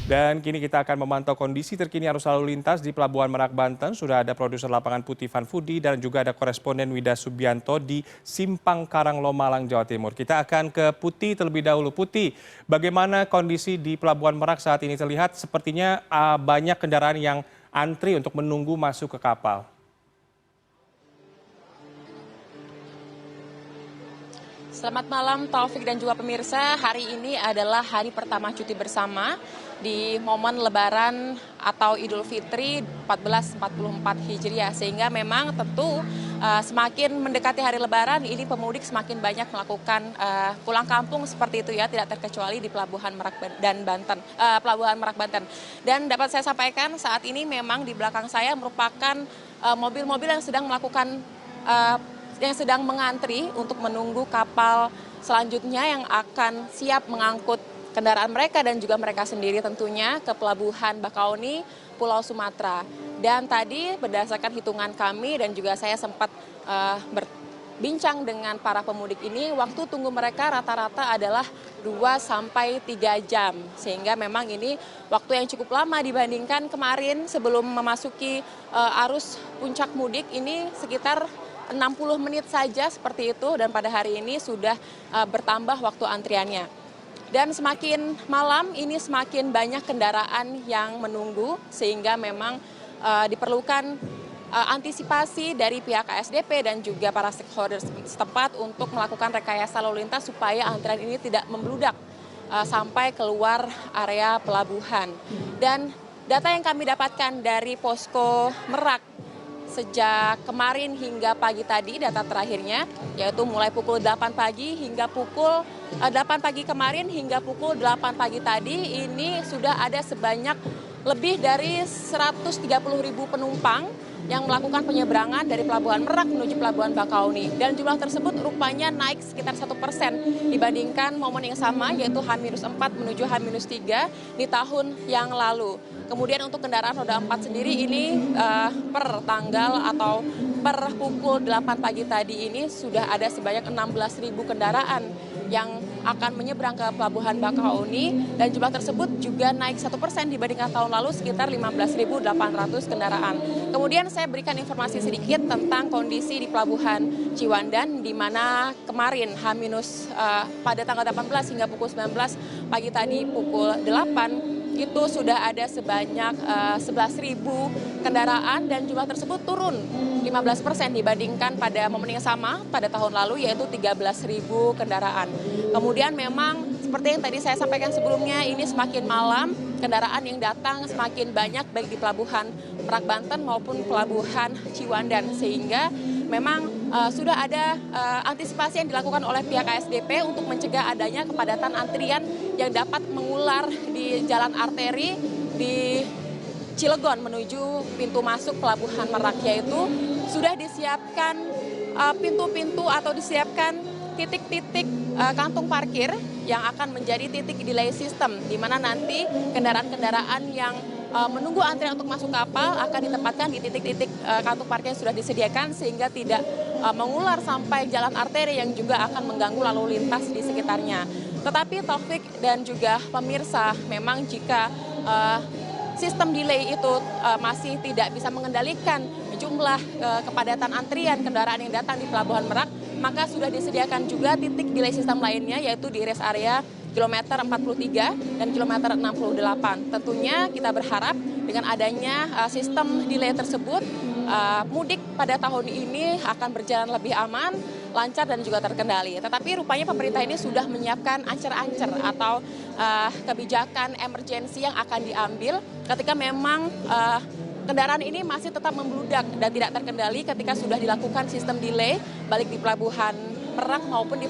Dan kini kita akan memantau kondisi terkini arus lalu lintas di Pelabuhan Merak, Banten. Sudah ada produser lapangan Putih Vanfudi dan juga ada koresponden Wida Subianto di Simpang Karanglo, Malang, Jawa Timur. Kita akan ke Putih terlebih dahulu. Putih, bagaimana kondisi di Pelabuhan Merak saat ini terlihat? Sepertinya banyak kendaraan yang antri untuk menunggu masuk ke kapal. Selamat malam Taufik dan juga pemirsa. Hari ini adalah hari pertama cuti bersama di momen Lebaran atau Idul Fitri 1444 Hijriah. Sehingga memang tentu semakin mendekati hari Lebaran ini pemudik semakin banyak melakukan pulang kampung seperti itu ya, tidak terkecuali di Pelabuhan Merak dan Banten, Pelabuhan Merak Banten. Dan dapat saya sampaikan saat ini memang di belakang saya merupakan mobil-mobil yang sedang melakukan yang sedang mengantri untuk menunggu kapal selanjutnya yang akan siap mengangkut kendaraan mereka dan juga mereka sendiri tentunya ke Pelabuhan Bakauni, Pulau Sumatera. Dan tadi berdasarkan hitungan kami dan juga saya sempat berbincang dengan para pemudik ini, waktu tunggu mereka rata-rata adalah 2-3 jam. Sehingga memang ini waktu yang cukup lama dibandingkan kemarin sebelum memasuki arus puncak mudik ini sekitar 60 menit saja seperti itu, dan pada hari ini sudah bertambah waktu antriannya. Dan semakin malam ini semakin banyak kendaraan yang menunggu sehingga memang diperlukan antisipasi dari pihak KSDP dan juga para stakeholder setempat untuk melakukan rekayasa lalu lintas supaya antrian ini tidak membludak sampai keluar area pelabuhan. Dan data yang kami dapatkan dari Posko Merak sejak kemarin hingga pagi tadi, data terakhirnya yaitu mulai pukul 8 pagi hingga pukul 8 pagi kemarin hingga pukul 8 pagi tadi ini sudah ada sebanyak lebih dari 130.000 penumpang yang melakukan penyeberangan dari Pelabuhan Merak menuju Pelabuhan Bakauni. Dan jumlah tersebut rupanya naik sekitar 1% dibandingkan momen yang sama yaitu H-4 menuju H-3 di tahun yang lalu. Kemudian untuk kendaraan roda 4 sendiri ini per tanggal atau per pukul 8 pagi tadi ini sudah ada sebanyak 16.000 kendaraan yang akan menyeberang ke Pelabuhan Bakauni, dan jumlah tersebut juga naik 1% dibandingkan tahun lalu sekitar 15.800 kendaraan. Kemudian saya berikan informasi sedikit tentang kondisi di Pelabuhan Ciwandan di mana kemarin pada tanggal 18 hingga pukul 19 pagi tadi pukul 8 itu sudah ada sebanyak 11.000 kendaraan dan jumlah tersebut turun 15% dibandingkan pada momen yang sama pada tahun lalu yaitu 13.000 kendaraan. Kemudian memang seperti yang tadi saya sampaikan sebelumnya, ini semakin malam kendaraan yang datang semakin banyak baik di Pelabuhan Merak Banten maupun Pelabuhan Ciwandan, sehingga memang sudah ada antisipasi yang dilakukan oleh pihak KSDP untuk mencegah adanya kepadatan antrian yang dapat mengular di jalan arteri di Cilegon menuju pintu masuk Pelabuhan Merak, yaitu sudah disiapkan pintu-pintu atau disiapkan titik-titik kantung parkir yang akan menjadi titik delay system, di mana nanti kendaraan-kendaraan yang menunggu antrian untuk masuk kapal akan ditempatkan di titik-titik kantung parkir yang sudah disediakan sehingga tidak mengular sampai jalan arteri yang juga akan mengganggu lalu lintas di sekitarnya. Tetapi Taufik dan juga pemirsa, memang jika sistem delay itu masih tidak bisa mengendalikan jumlah kepadatan antrian kendaraan yang datang di Pelabuhan Merak, maka sudah disediakan juga titik delay sistem lainnya yaitu di rest area kilometer 43 dan kilometer 68. Tentunya kita berharap dengan adanya sistem delay tersebut, mudik pada tahun ini akan berjalan lebih aman, lancar dan juga terkendali. Tetapi rupanya pemerintah ini sudah menyiapkan ancer-ancer atau kebijakan emergensi yang akan diambil ketika memang kendaraan ini masih tetap membludak dan tidak terkendali ketika sudah dilakukan sistem delay baik di Pelabuhan Merak maupun di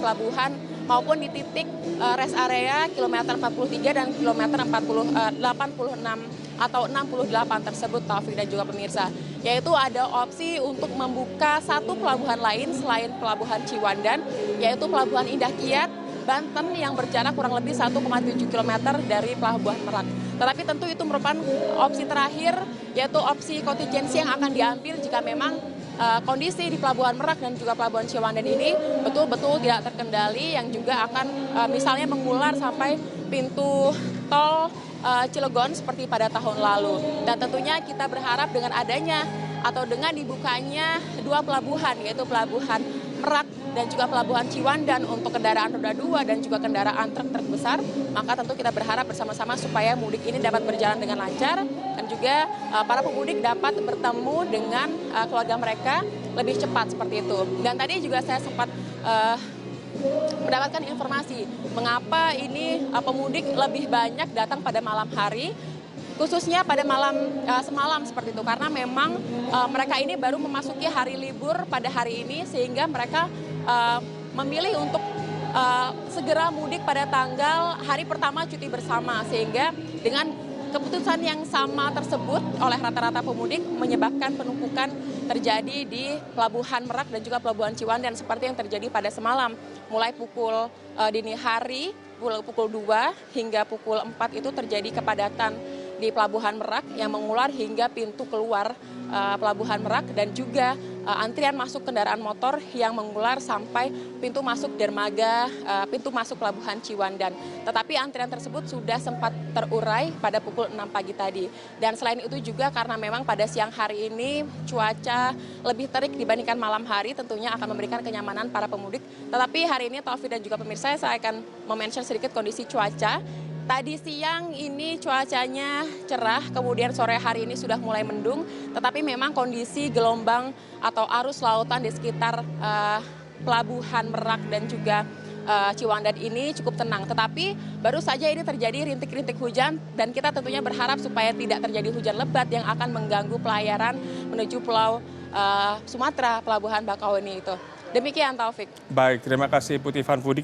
maupun di titik rest area kilometer 43 dan kilometer 86 atau 68 tersebut, Taufik dan juga pemirsa. Yaitu ada opsi untuk membuka satu pelabuhan lain selain Pelabuhan Ciwandan, yaitu Pelabuhan Indah Kiat, Banten yang berjarak kurang lebih 1,7 km dari Pelabuhan Merak. Tetapi tentu itu merupakan opsi terakhir, yaitu opsi kontingensi yang akan diambil jika memang kondisi di Pelabuhan Merak dan juga Pelabuhan Ciwandan ini betul-betul tidak terkendali, yang juga akan misalnya mengular sampai pintu tol Cilegon seperti pada tahun lalu. Dan tentunya kita berharap dengan adanya atau dengan dibukanya dua pelabuhan, yaitu Pelabuhan Merak dan juga Pelabuhan Ciwandan untuk kendaraan roda 2 dan juga kendaraan truk-truk besar, maka tentu kita berharap bersama-sama supaya mudik ini dapat berjalan dengan lancar dan juga para pemudik dapat bertemu dengan keluarga mereka lebih cepat seperti itu. Dan tadi juga saya sempat mendapatkan informasi mengapa ini pemudik lebih banyak datang pada malam hari, khususnya pada malam semalam seperti itu, karena memang mereka ini baru memasuki hari libur pada hari ini sehingga mereka memilih untuk segera mudik pada tanggal hari pertama cuti bersama, sehingga dengan keputusan yang sama tersebut oleh rata-rata pemudik menyebabkan penumpukan terjadi di Pelabuhan Merak dan juga Pelabuhan Ciwandan seperti yang terjadi pada semalam. Mulai pukul dini hari, pukul 2 hingga pukul 4 itu terjadi kepadatan di Pelabuhan Merak yang mengular hingga pintu keluar Pelabuhan Merak dan juga antrian masuk kendaraan motor yang mengular sampai pintu masuk dermaga, pintu masuk Pelabuhan Ciwandan. Tetapi antrian tersebut sudah sempat terurai pada pukul 6 pagi tadi. Dan selain itu juga karena memang pada siang hari ini cuaca lebih terik dibandingkan malam hari, tentunya akan memberikan kenyamanan para pemudik. Tetapi hari ini Taufik dan juga pemirsa, saya akan mention sedikit kondisi cuaca. Tadi siang ini cuacanya cerah, kemudian sore hari ini sudah mulai mendung, tetapi memang kondisi gelombang atau arus lautan di sekitar Pelabuhan Merak dan juga Ciwandan ini cukup tenang. Tetapi baru saja ini terjadi rintik-rintik hujan dan kita tentunya berharap supaya tidak terjadi hujan lebat yang akan mengganggu pelayaran menuju Pulau Sumatera, Pelabuhan Bakauheni itu. Demikian Taufik. Baik, terima kasih Puti Fanfudi.